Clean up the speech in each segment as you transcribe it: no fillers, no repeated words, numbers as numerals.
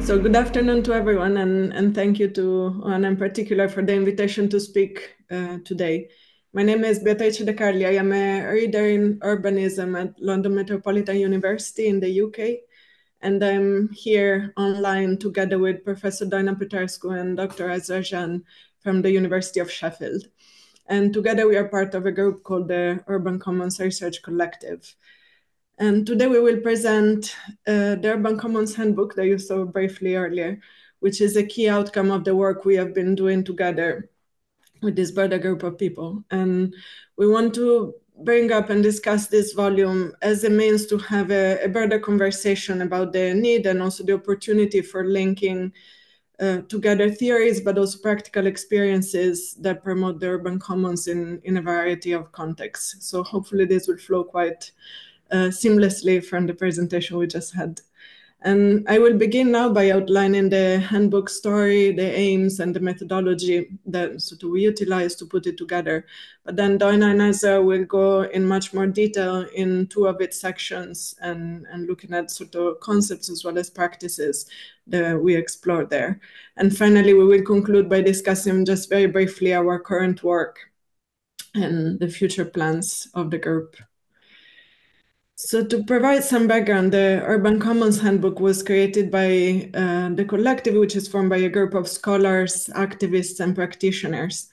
So good afternoon to everyone, and thank you to Juan in particular for the invitation to speak today. My name is Beatrice de Carli. I am a reader in urbanism at London Metropolitan University in the UK, and I'm here online together with Professor Doina Petrescu and Dr. Esra Can from the University of Sheffield. And together we are part of a group called the Urban Commons Research Collective. And today we will present the Urban Commons Handbook that you saw briefly earlier, which is a key outcome of the work we have been doing together with this broader group of people. And we want to bring up and discuss this volume as a means to have a broader conversation about the need and also the opportunity for linking together theories, but also practical experiences that promote the urban commons in a variety of contexts. So hopefully this will flow quite seamlessly from the presentation we just had. And I will begin now by outlining the handbook story, the aims, and the methodology that we utilize to put it together. But then Doina and Esra will go in much more detail in two of its sections and looking at concepts as well as practices that we explore there. And finally, we will conclude by discussing just very briefly our current work and the future plans of the group. So to provide some background, the Urban Commons Handbook was created by the collective, which is formed by a group of scholars, activists, and practitioners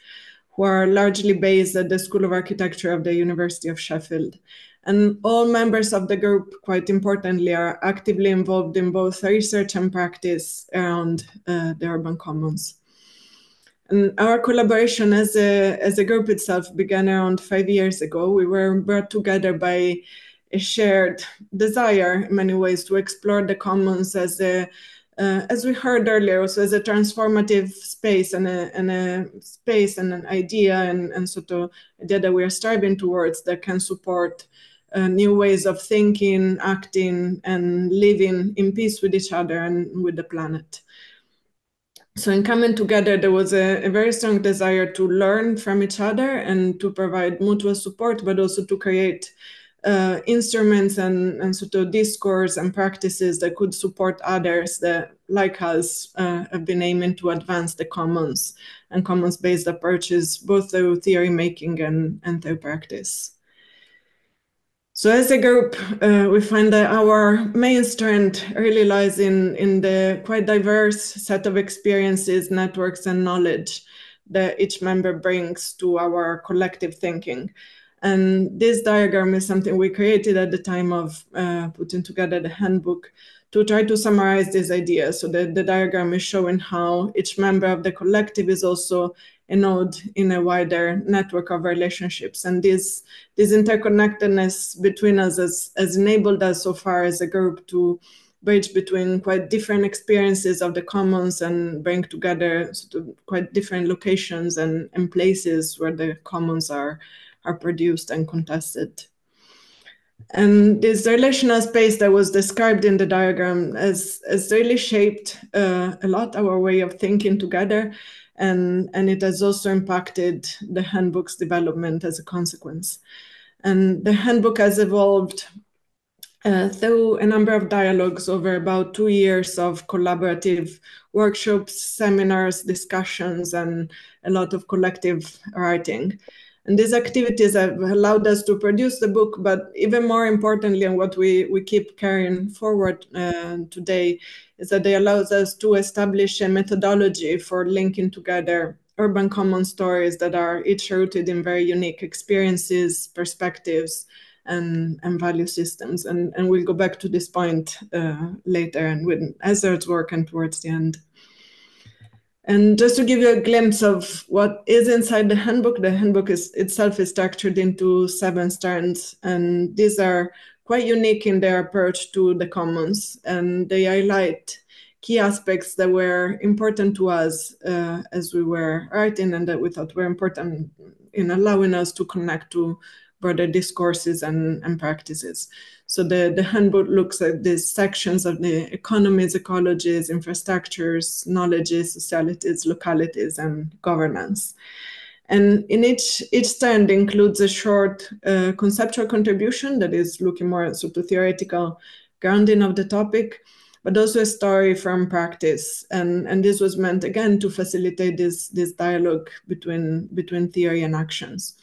who are largely based at the School of Architecture of the University of Sheffield. And all members of the group, quite importantly, are actively involved in both research and practice around the urban commons. And our collaboration as a group itself began around 5 years ago. We were brought together by a shared desire in many ways to explore the commons as we heard earlier, also as a transformative space and a space and an idea and idea that we are striving towards that can support new ways of thinking, acting, and living in peace with each other and with the planet. So in coming together, there was a very strong desire to learn from each other and to provide mutual support, but also to create instruments and discourse and practices that could support others that, like us, have been aiming to advance the commons and commons-based approaches, both through theory making and through practice. So as a group, we find that our main strength really lies in the quite diverse set of experiences, networks, and knowledge that each member brings to our collective thinking. And this diagram is something we created at the time of putting together the handbook to try to summarize this idea. So the diagram is showing how each member of the collective is also a node in a wider network of relationships. And this interconnectedness between us has enabled us so far as a group to bridge between quite different experiences of the commons and bring together quite different locations and places where the commons are produced and contested. And this relational space that was described in the diagram has really shaped a lot our way of thinking together, and it has also impacted the handbook's development as a consequence. And the handbook has evolved through a number of dialogues over about 2 years of collaborative workshops, seminars, discussions, and a lot of collective writing. And these activities have allowed us to produce the book, but even more importantly, and what we keep carrying forward today, is that they allow us to establish a methodology for linking together urban common stories that are each rooted in very unique experiences, perspectives, and value systems. And we'll go back to this point later and with Esra's work and towards the end. And just to give you a glimpse of what is inside the handbook itself is structured into 7 strands, and these are quite unique in their approach to the commons, and they highlight key aspects that were important to us as we were writing and that we thought were important in allowing us to connect to broader discourses and practices. So the handbook looks at these sections of the economies, ecologies, infrastructures, knowledges, socialities, localities, and governance. And in each strand includes a short conceptual contribution that is looking more at theoretical grounding of the topic, but also a story from practice. And this was meant, again, to facilitate this dialogue between theory and actions.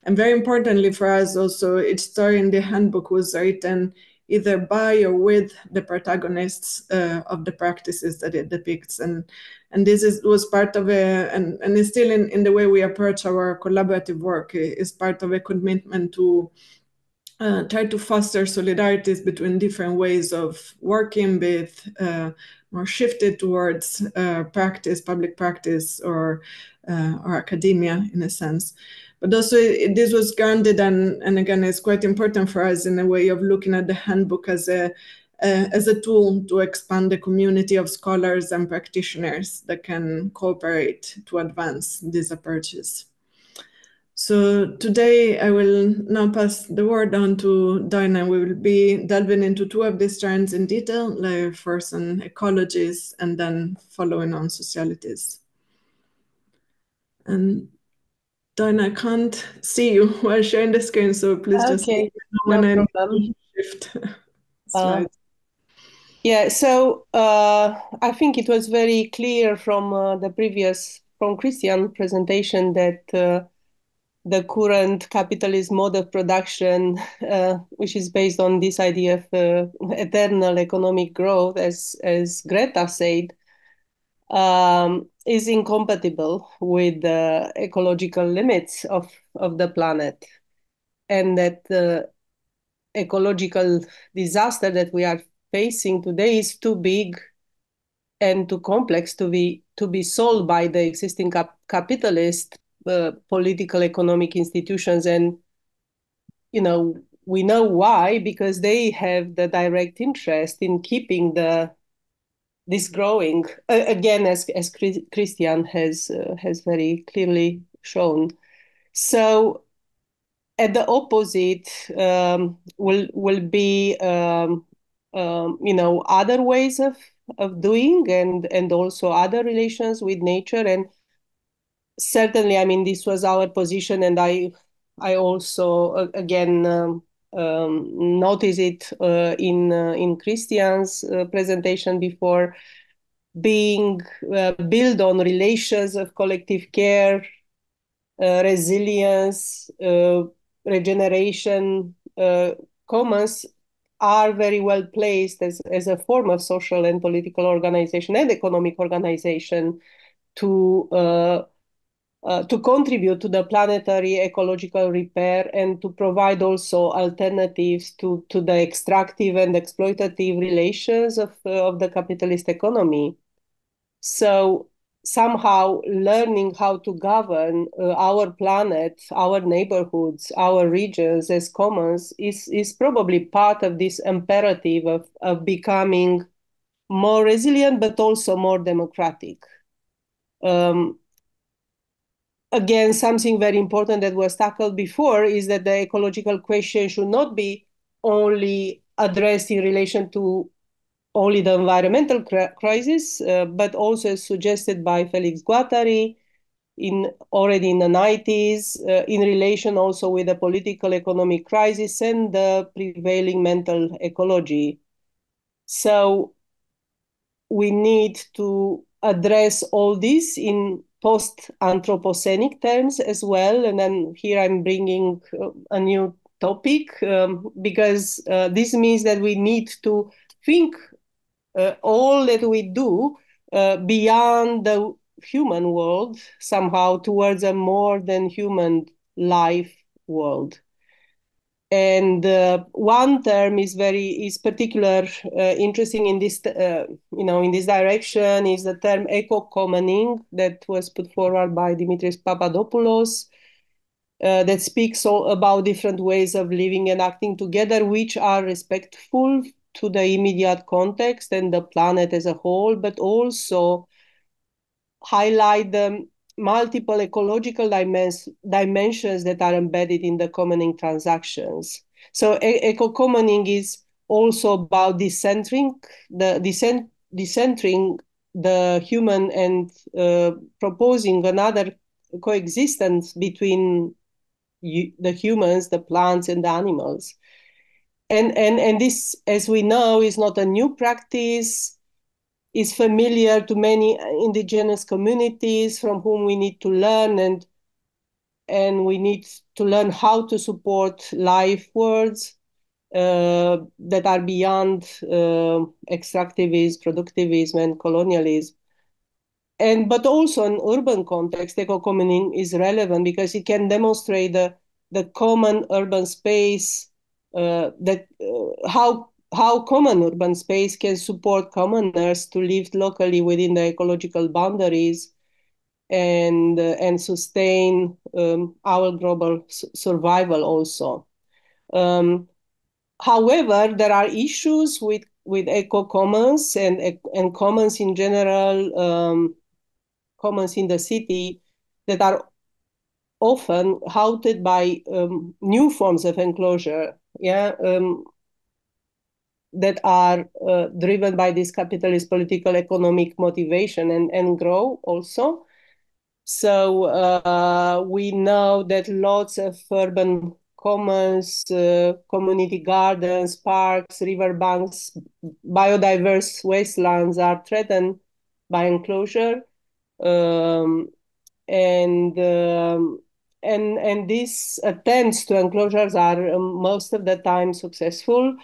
And very importantly for us also, each story in the handbook was written either by or with the protagonists of the practices that it depicts. And this was part of and is still in the way we approach our collaborative work, is part of a commitment to try to foster solidarities between different ways of working, be it more shifted towards practice, public practice, or academia in a sense. But also this was grounded, and again, it's quite important for us in a way of looking at the handbook as a tool to expand the community of scholars and practitioners that can cooperate to advance these approaches. So today I will now pass the word on to Doina. We will be delving into two of these strands in detail, like first on ecologies and then following on socialities. And Doina, I can't see you while sharing the screen, so please just let me know when I shift slides. Yeah, so I think it was very clear from Christian's presentation that the current capitalist mode of production, which is based on this idea of eternal economic growth, as Greta said, is incompatible with the ecological limits of the planet, and that the ecological disaster that we are facing today is too big and too complex to be solved by the existing capitalist political economic institutions. And we know why, because they have the direct interest in keeping this growing, again, as Christian has very clearly shown. So at the opposite will be other ways of doing, and also other relations with nature. And certainly, I mean, this was our position, and I also again notice it in Christian's presentation before, being built on relations of collective care, resilience, regeneration. Commons are very well placed as a form of social and political organization and economic organization to contribute to the planetary ecological repair, and to provide also alternatives to the extractive and exploitative relations of the capitalist economy. So somehow learning how to govern our planet, our neighborhoods, our regions as commons is probably part of this imperative of becoming more resilient, but also more democratic. Again, something very important that was tackled before is that the ecological question should not be only addressed in relation to only the environmental crisis, but also as suggested by Felix Guattari already in the 90s, in relation also with the political economic crisis and the prevailing mental ecology. So we need to address all this in post-anthropocenic terms as well. And then here I'm bringing a new topic, because this means that we need to think all that we do beyond the human world, somehow towards a more than human life world. And one term is particular interesting in this in this direction, is the term eco-commoning that was put forward by Dimitris Papadopoulos, that speaks about different ways of living and acting together, which are respectful to the immediate context and the planet as a whole, but also highlight the multiple ecological dimensions that are embedded in the commoning transactions. So eco-commoning is also about decentering the human, and proposing another coexistence between the humans, the plants, and the animals. And this, as we know, is not a new practice, is familiar to many indigenous communities from whom we need to learn, and we need to learn how to support life worlds that are beyond extractivism, productivism, and colonialism. But also in urban context, eco-commoning is relevant because it can demonstrate the common urban space, how common urban space can support commoners to live locally within the ecological boundaries and sustain our global survival also. However, there are issues with eco-commons and commons in general, commons in the city, that are often halted by new forms of enclosure, that are driven by this capitalist political economic motivation and grow also. So we know that lots of urban commons, community gardens, parks, riverbanks, biodiverse wastelands are threatened by enclosure. And these attempts to enclosures are most of the time successful.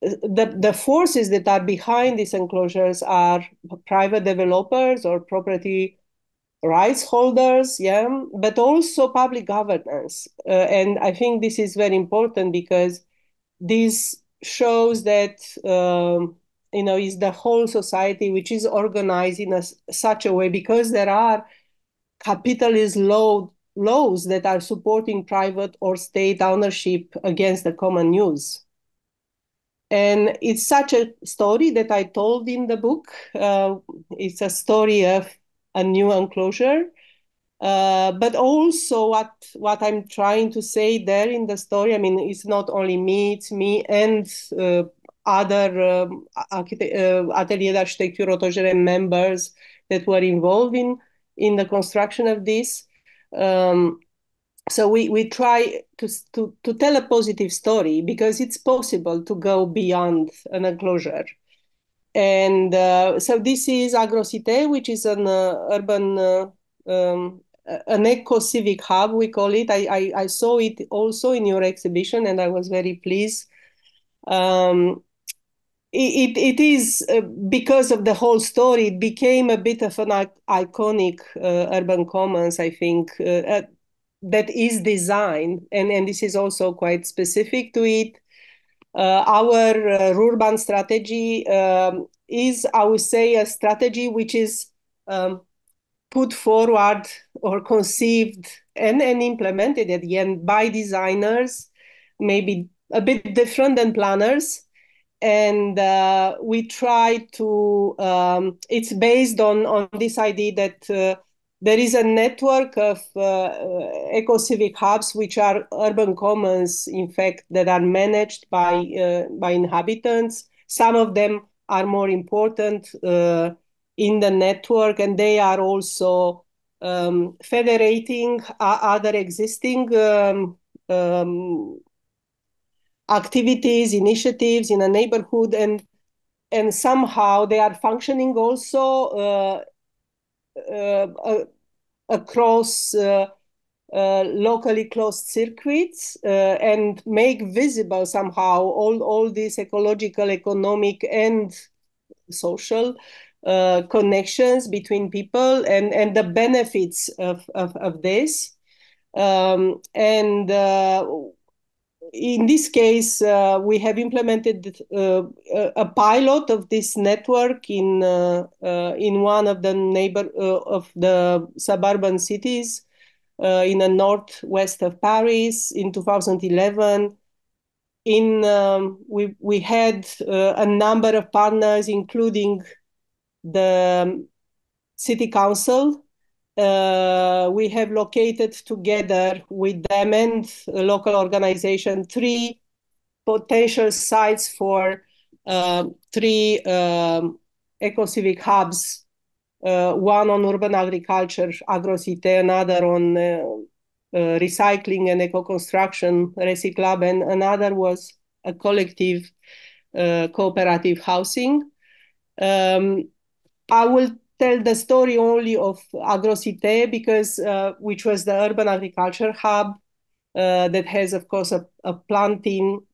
The forces that are behind these enclosures are private developers or property rights holders, but also public governance. And I think this is very important because this shows that is the whole society which is organized in such a way, because there are capitalist laws that are supporting private or state ownership against the common use. And it's such a story that I told in the book. It's a story of a new enclosure, but also what I'm trying to say there in the story, I mean, it's not only me, it's me and other atelier d'architecture autogérée members that were involved in the construction of this. So we try to tell a positive story, because it's possible to go beyond an enclosure. And so this is AgroCité, which is an urban, an eco-civic hub, we call it. I saw it also in your exhibition, and I was very pleased. It is, because of the whole story, it became a bit of an iconic urban commons, I think, that is designed, and this is also quite specific to it. Our urban strategy is, I would say, a strategy which is put forward or conceived and implemented at the end by designers, maybe a bit different than planners. And we try to, it's based on this idea that there is a network of eco-civic hubs, which are urban commons, in fact, that are managed by inhabitants. Some of them are more important in the network, and they are also federating other existing activities, initiatives in a neighborhood, and somehow they are functioning also across locally closed circuits, and make visible somehow all these ecological, economic, and social connections between people, and the benefits of this. In this case, we have implemented a pilot of this network in one of the suburban cities in the northwest of Paris in 2011. We had a number of partners, including the city council. We have located together with them and a local organization 3 potential sites for 3 eco-civic hubs, one on urban agriculture, AgroCité, another on recycling and eco-construction, DesignLAB, and another was a collective cooperative housing. I will tell the story only of AgroCité because which was the urban agriculture hub that has, of course, a planting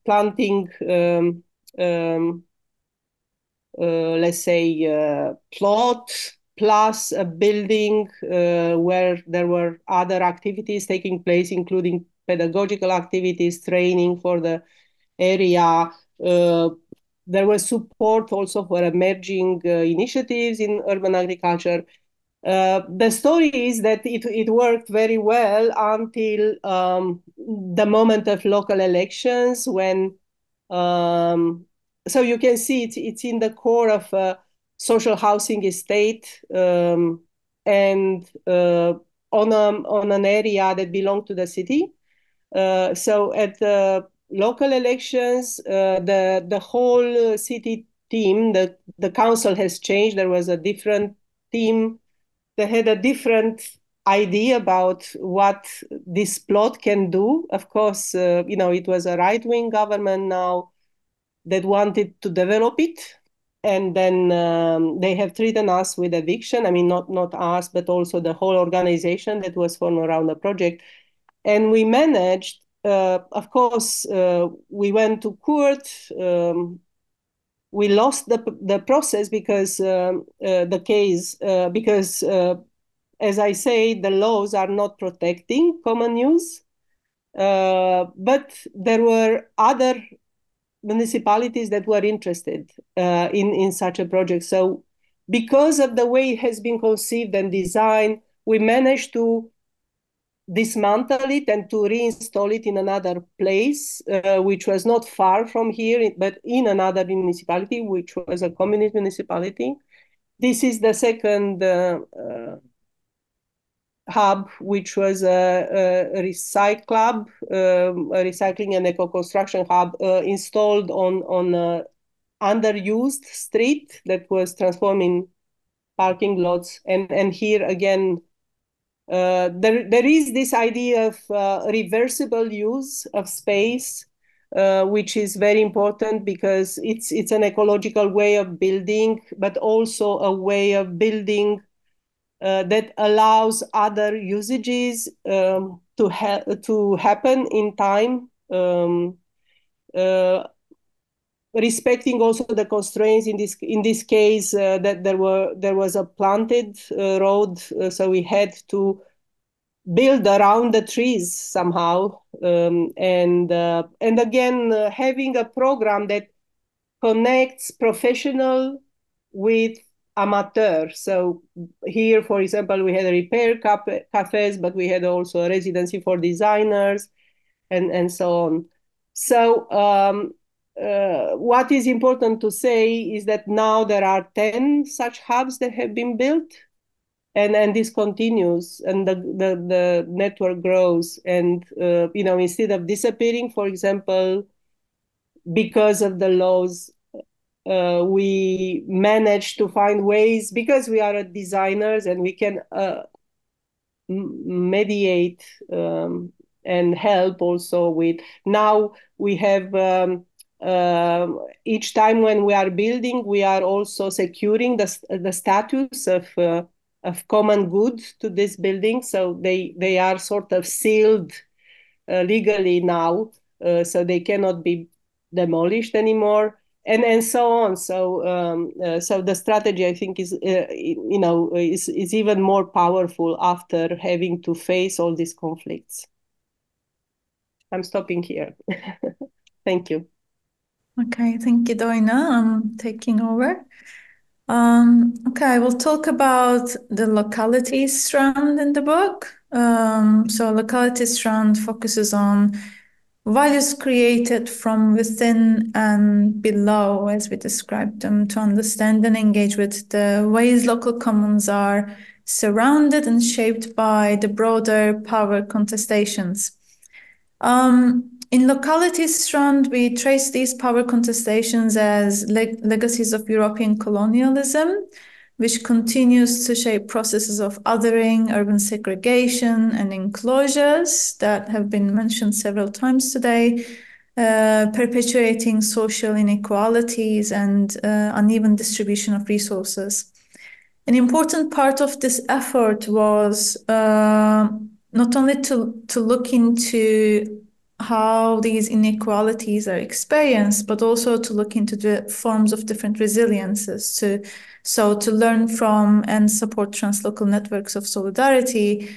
let's say, plot plus a building where there were other activities taking place, including pedagogical activities, training for the area. There was support also for emerging initiatives in urban agriculture. The story is that it worked very well until the moment of local elections when so you can see it's in the core of a social housing estate and on an area that belonged to the city. So at the local elections, the whole city team, the council has changed. There was a different team. They had a different idea about what this plot can do. Of course, it was a right-wing government now that wanted to develop it. And then they have threatened us with eviction. I mean, not us, but also the whole organization that was formed around the project. And we managed, of course, we went to court. We lost the process because the case, because as I say, the laws are not protecting common use. But there were other municipalities that were interested in such a project. So because of the way it has been conceived and designed, we managed to dismantle it and to reinstall it in another place, which was not far from here, but in another municipality, which was a communist municipality. This is the second hub, which was a recyclab, a recycling and eco-construction hub installed on an underused street that was transformed in parking lots. And here again, there is this idea of reversible use of space, which is very important because it's an ecological way of building, but also a way of building that allows other usages to happen in time, respecting also the constraints in this case that there was a planted road, so we had to build around the trees somehow, and again having a program that connects professional with amateur. So here, for example, we had a repair cafes, but we had also a residency for designers and so on. So what is important to say is that now there are 10 such hubs that have been built, and this continues, and the network grows. And instead of disappearing, for example, because of the laws, we managed to find ways, because we are designers and we can mediate and help also with. Now we have each time when we are building, we are also securing the status of common good to this building, so they are sort of sealed legally now, so they cannot be demolished anymore, and so on. So so the strategy, I think, is is even more powerful after having to face all these conflicts. I'm stopping here. Thank you. Okay, thank you, Doina. I'm taking over. Okay, I will talk about the locality strand in the book. So locality strand focuses on values created from within and below, as we described them, to understand and engage with the ways local commons are surrounded and shaped by the broader power contestations. In locality strand, we trace these power contestations as legacies of European colonialism, which continues to shape processes of othering, urban segregation, and enclosures that have been mentioned several times today. perpetuating social inequalities and uneven distribution of resources. An important part of this effort was not only to look into how these inequalities are experienced, but also to look into the forms of different resiliences, to learn from and support translocal networks of solidarity,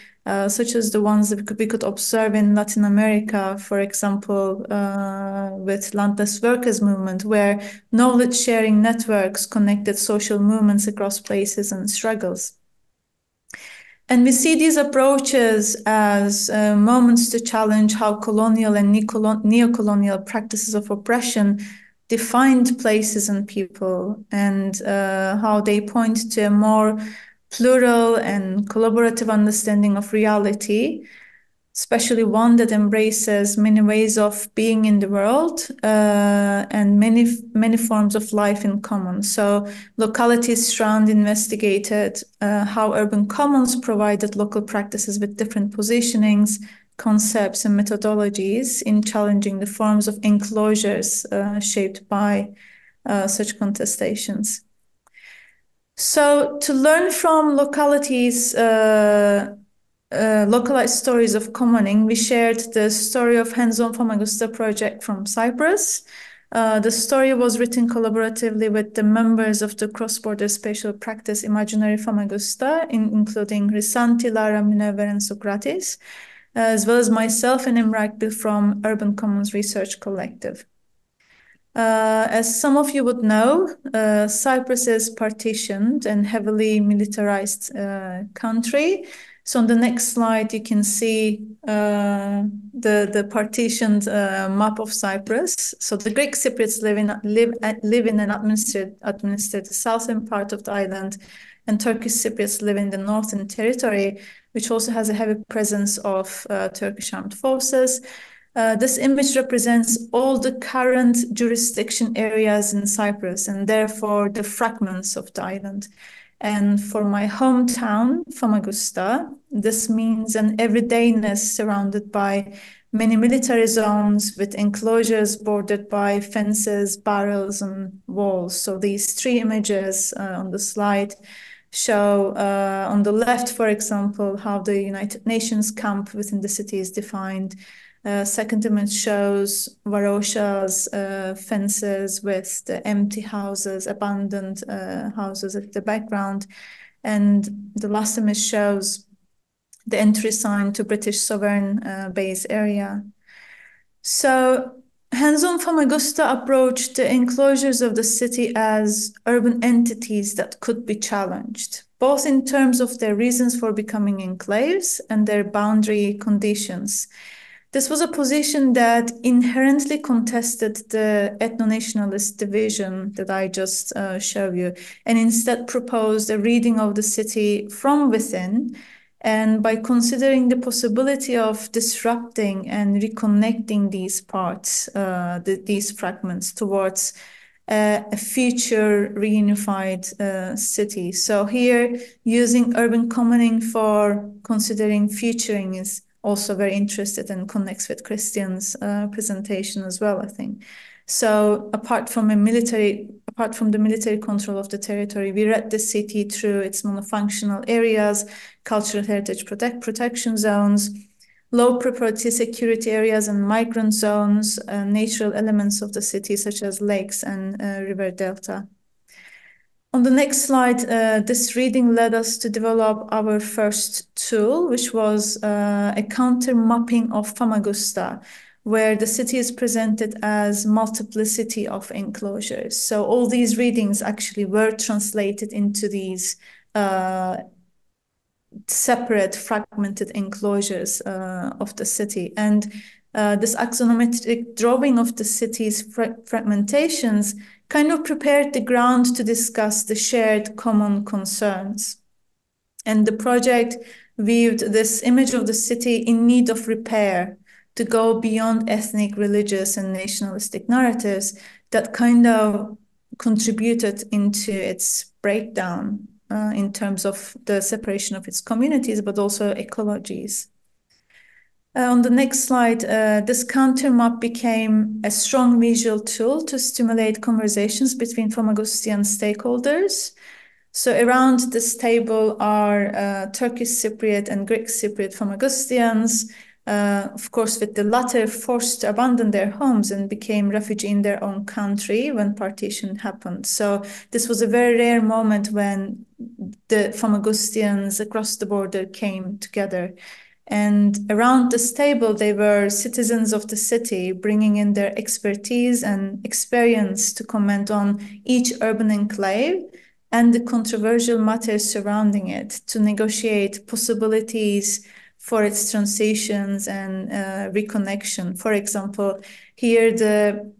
such as the ones that we could observe in Latin America, for example, with landless workers movement, where knowledge-sharing networks connected social movements across places and struggles. And we see these approaches as moments to challenge how colonial and neo-colonial practices of oppression defined places and people, and how they point to a more plural and collaborative understanding of reality, especially one that embraces many ways of being in the world and many forms of life in common. So Localities Strand investigated how urban commons provided local practices with different positionings, concepts, and methodologies in challenging the forms of enclosures shaped by such contestations. So to learn from localities, localized stories of commoning, we shared the story of Hands-on Famagusta project from Cyprus. The story was written collaboratively with the members of the cross-border spatial practice Imaginary Famagusta, including Risanti, Lara, Minerva, and Socrates, as well as myself and Emre Akbil from Urban Commons Research Collective. As some of you would know, Cyprus is partitioned and heavily militarized country. So on the next slide, you can see the partitioned map of Cyprus. So the Greek Cypriots live in and administer the southern part of the island, and Turkish Cypriots live in the northern territory, which also has a heavy presence of Turkish armed forces. This image represents all the current jurisdiction areas in Cyprus, and therefore the fragments of the island. And for my hometown, Famagusta, this means an everydayness surrounded by many military zones with enclosures bordered by fences, barrels, and walls. So these three images on the slide show on the left, for example, how the United Nations camp within the city is defined. Second image shows Varosha's fences with the empty houses, abandoned houses at the background. And the last image shows the entry sign to British sovereign base area. So Hands-on Famagusta approached the enclosures of the city as urban entities that could be challenged, both in terms of their reasons for becoming enclaves and their boundary conditions. This was a position that inherently contested the ethno-nationalist division that I just showed you, and instead proposed a reading of the city from within. And by considering the possibility of disrupting and reconnecting these parts, these fragments towards a future reunified city. So here, using urban commoning for considering futuring is also very interested and connects with Christian's presentation as well, I think. So apart from the military control of the territory, we read the city through its monofunctional areas, cultural heritage protection zones, low property security areas and migrant zones, natural elements of the city such as lakes and river delta. On the next slide, this reading led us to develop our first tool, which was a counter mapping of Famagusta, where the city is presented as multiplicity of enclosures. So all these readings actually were translated into these separate fragmented enclosures of the city. And this axonometric drawing of the city's fragmentations kind of prepared the ground to discuss the shared common concerns. And the project viewed this image of the city in need of repair to go beyond ethnic, religious, and nationalistic narratives that kind of contributed into its breakdown in terms of the separation of its communities, but also ecologies. On the next slide, this counter map became a strong visual tool to stimulate conversations between Famagustian stakeholders. So around this table are Turkish Cypriot and Greek Cypriot Famagustians, of course, with the latter forced to abandon their homes and became refugees in their own country when partition happened. So this was a very rare moment when the Famagustians across the border came together. And around this table, they were citizens of the city, bringing in their expertise and experience to comment on each urban enclave and the controversial matters surrounding it, to negotiate possibilities for its transitions and reconnection. For example, here the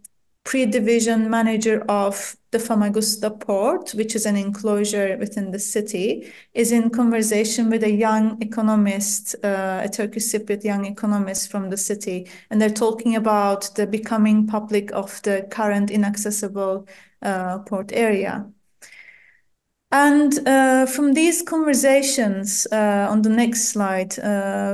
pre-division manager of the Famagusta port, which is an enclosure within the city, is in conversation with a young economist, a Turkish Cypriot young economist from the city. And they're talking about the becoming public of the current inaccessible port area. And from these conversations, on the next slide,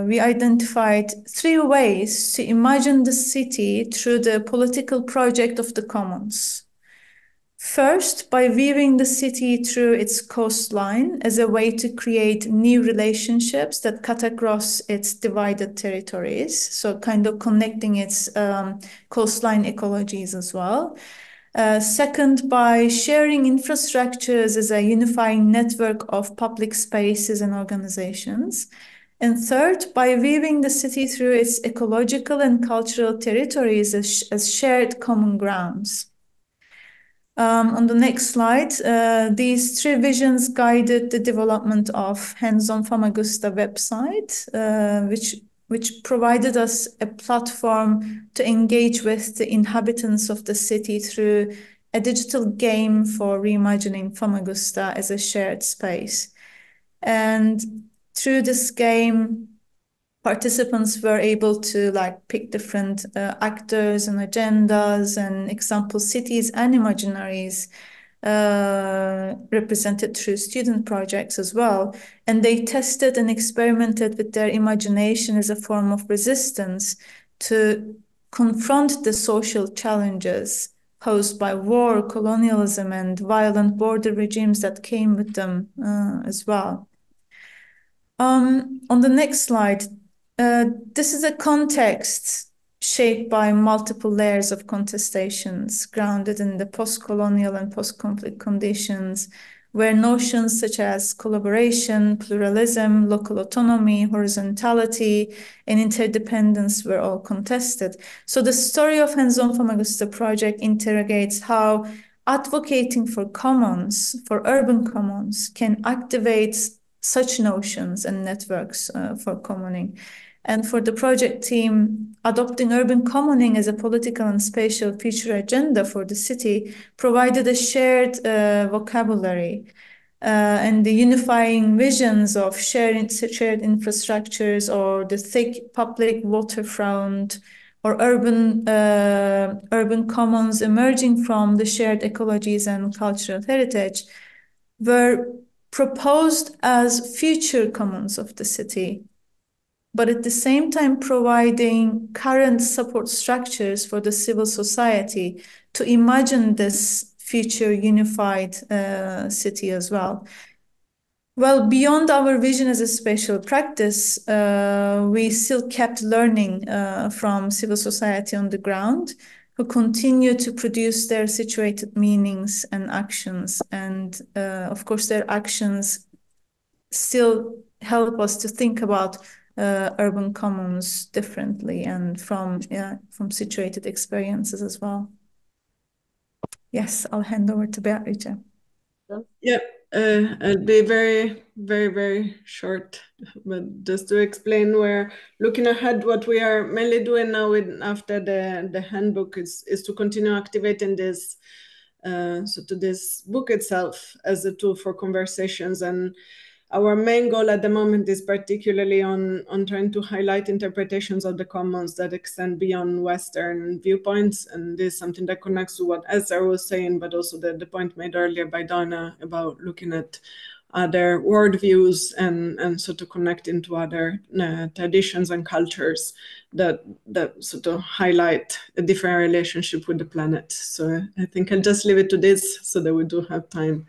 we identified 3 ways to imagine the city through the political project of the commons. First, by viewing the city through its coastline as a way to create new relationships that cut across its divided territories, so kind of connecting its coastline ecologies as well. Second, by sharing infrastructures as a unifying network of public spaces and organizations. And third, by viewing the city through its ecological and cultural territories as shared common grounds. On the next slide, these 3 visions guided the development of Hands-on Famagusta website, which provided us a platform to engage with the inhabitants of the city through a digital game for reimagining Famagusta as a shared space. And through this game, participants were able to pick different actors and agendas and example cities and imaginaries represented through student projects as well. And they tested and experimented with their imagination as a form of resistance to confront the social challenges posed by war, colonialism, and violent border regimes that came with them as well. On the next slide, this is a context shaped by multiple layers of contestations grounded in the post-colonial and post-conflict conditions, where notions such as collaboration, pluralism, local autonomy, horizontality, and interdependence were all contested. So the story of Hands-on Famagusta project interrogates how advocating for commons, for urban commons, can activate such notions and networks for commoning. And for the project team, adopting urban commoning as a political and spatial future agenda for the city provided a shared vocabulary and the unifying visions of shared infrastructures or the thick public waterfront or urban commons emerging from the shared ecologies and cultural heritage were proposed as future commons of the city, but at the same time providing current support structures for the civil society to imagine this future unified city as well. Well, beyond our vision as a spatial practice, we still kept learning from civil society on the ground, who continue to produce their situated meanings and actions. And of course, their actions still help us to think about urban commons differently and from situated experiences as well. Yes, I'll hand over to Beatrice. Yeah, I'll be very, very, very short, but just to explain, we're looking ahead. What we are mainly doing now after the handbook is to continue activating this, so to this book itself as a tool for conversations. And our main goal at the moment is particularly on trying to highlight interpretations of the commons that extend beyond Western viewpoints. And this is something that connects to what Esra was saying, but also the point made earlier by Doina about looking at other worldviews and sort of connect into other traditions and cultures that sort of highlight a different relationship with the planet. So I think I'll just leave it to this so that we do have time.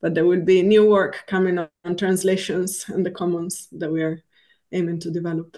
But there will be new work coming on translations and the commons that we are aiming to develop.